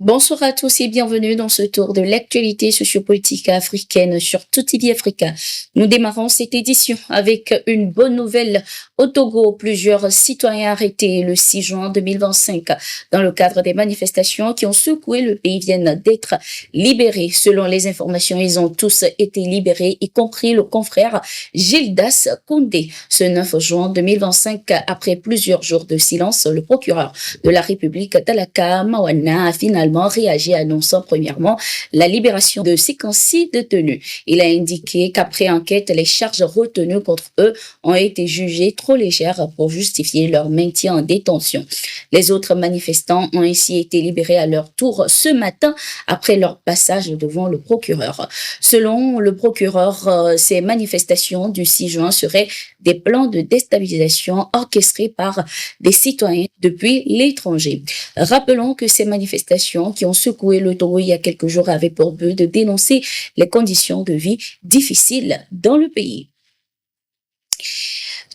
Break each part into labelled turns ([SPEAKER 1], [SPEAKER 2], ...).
[SPEAKER 1] Bonsoir à tous et bienvenue dans ce tour de l'actualité sociopolitique africaine sur TV Africa. Nous démarrons cette édition avec une bonne nouvelle. Au Togo, plusieurs citoyens arrêtés le 6 juin 2025 dans le cadre des manifestations qui ont secoué le pays viennent d'être libérés. Selon les informations, ils ont tous été libérés, y compris le confrère Gildas Koundé. Ce 9 juin 2025, après plusieurs jours de silence, le procureur de la République Talaka Mawana a finalement réagi annonçant premièrement la libération de ces 6 détenus. Il a indiqué qu'après enquête, les charges retenues contre eux ont été jugées trop légères pour justifier leur maintien en détention. Les autres manifestants ont ainsi été libérés à leur tour ce matin après leur passage devant le procureur. Selon le procureur, ces manifestations du 6 juin seraient des plans de déstabilisation orchestrés par des citoyens depuis l'étranger. Rappelons que ces manifestations qui ont secoué le Togo il y a quelques jours avaient pour but de dénoncer les conditions de vie difficiles dans le pays.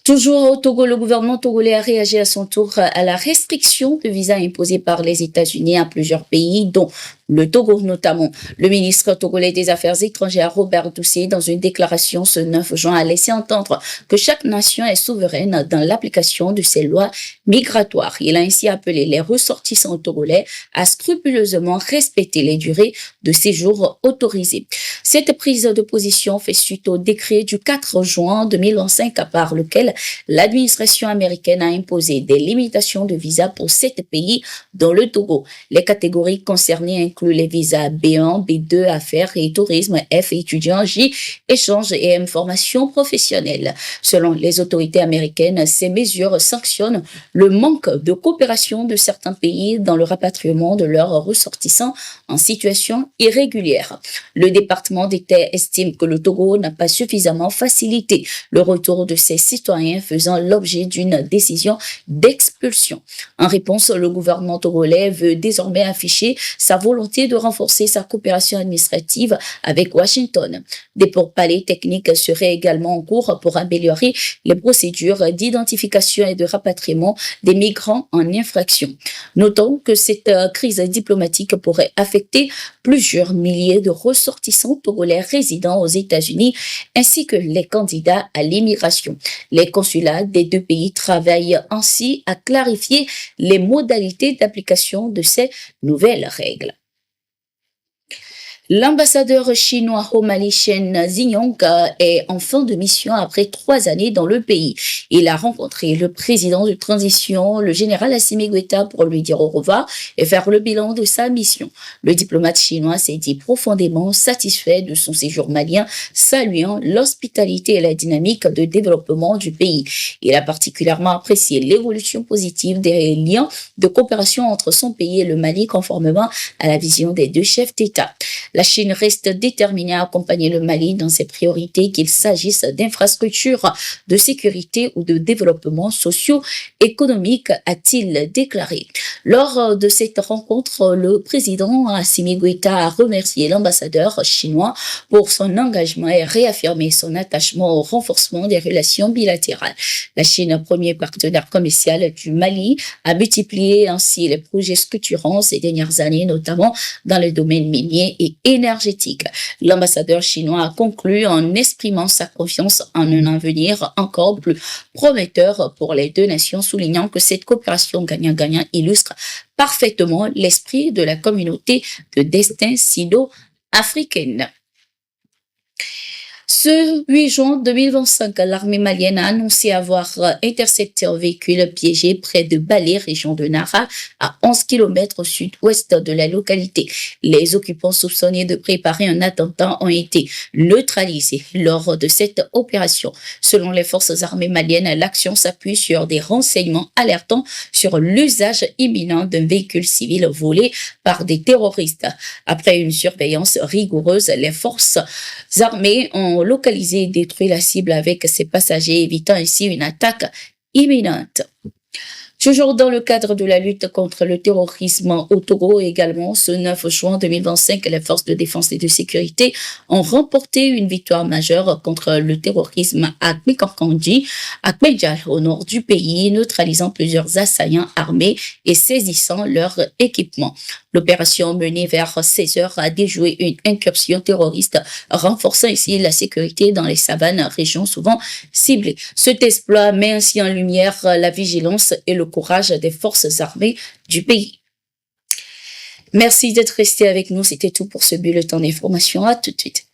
[SPEAKER 1] Toujours au Togo, le gouvernement togolais a réagi à son tour à la restriction de visa imposée par les États-Unis à plusieurs pays, dont le Togo notamment. Le ministre togolais des Affaires étrangères, Robert Doucet, dans une déclaration ce 9 juin, a laissé entendre que chaque nation est souveraine dans l'application de ses lois migratoires. Il a ainsi appelé les ressortissants togolais à scrupuleusement respecter les durées de séjour autorisées. Cette prise de position fait suite au décret du 4 juin 2025 par lequel l'administration américaine a imposé des limitations de visa pour 7 pays, dont le Togo. Les catégories concernées incluent les visas B1, B2, affaires et tourisme, F, étudiants, J, échanges et informations professionnelles. Selon les autorités américaines, ces mesures sanctionnent le manque de coopération de certains pays dans le rapatriement de leurs ressortissants en situation irrégulière. Le département d'État estime que le Togo n'a pas suffisamment facilité le retour de ses citoyens faisant l'objet d'une décision d'expulsion. En réponse, le gouvernement togolais veut désormais afficher sa volonté de renforcer sa coopération administrative avec Washington. Des pourparlers techniques seraient également en cours pour améliorer les procédures d'identification et de rapatriement des migrants en infraction. Notons que cette crise diplomatique pourrait affecter plusieurs milliers de ressortissants togolais résidant aux États-Unis ainsi que les candidats à l'immigration. Les consulats des deux pays travaillent ainsi à clarifier les modalités d'application de ces nouvelles règles. L'ambassadeur chinois au Mali, Chen Xinyong, est en fin de mission après 3 années dans le pays. Il a rencontré le président de transition, le général Assimi Goïta, pour lui dire au revoir et faire le bilan de sa mission. Le diplomate chinois s'est dit profondément satisfait de son séjour malien, saluant l'hospitalité et la dynamique de développement du pays. Il a particulièrement apprécié l'évolution positive des liens de coopération entre son pays et le Mali, conformément à la vision des 2 chefs d'État. La Chine reste déterminée à accompagner le Mali dans ses priorités, qu'il s'agisse d'infrastructures, de sécurité ou de développement socio-économique, a-t-il déclaré. Lors de cette rencontre, le président Assimi Goïta a remercié l'ambassadeur chinois pour son engagement et réaffirmé son attachement au renforcement des relations bilatérales. La Chine, premier partenaire commercial du Mali, a multiplié ainsi les projets structurants ces dernières années, notamment dans le domaine minier et énergétique. L'ambassadeur chinois a conclu en exprimant sa confiance en un avenir encore plus prometteur pour les 2 nations, soulignant que cette coopération gagnant-gagnant illustre parfaitement l'esprit de la communauté de destin sino-africaine. Ce 8 juin 2025, l'armée malienne a annoncé avoir intercepté un véhicule piégé près de Balé, région de Nara, à 11 km au sud-ouest de la localité. Les occupants soupçonnés de préparer un attentat ont été neutralisés lors de cette opération. Selon les forces armées maliennes, l'action s'appuie sur des renseignements alertant sur l'usage imminent d'un véhicule civil volé par des terroristes. Après une surveillance rigoureuse, les forces armées ont localisé et détruit la cible avec ses passagers, évitant ainsi une attaque imminente. Toujours dans le cadre de la lutte contre le terrorisme au Togo également, ce 9 juin 2025, les forces de défense et de sécurité ont remporté une victoire majeure contre le terrorisme à Kmikankandji, à Kmedjal, au nord du pays, neutralisant plusieurs assaillants armés et saisissant leur équipement. L'opération menée vers 16 heures a déjoué une incursion terroriste, renforçant ici la sécurité dans les savanes, régions souvent ciblées. Cet exploit met ainsi en lumière la vigilance et le courage des forces armées du pays. Merci d'être resté avec nous. C'était tout pour ce bulletin d'information. À tout de suite.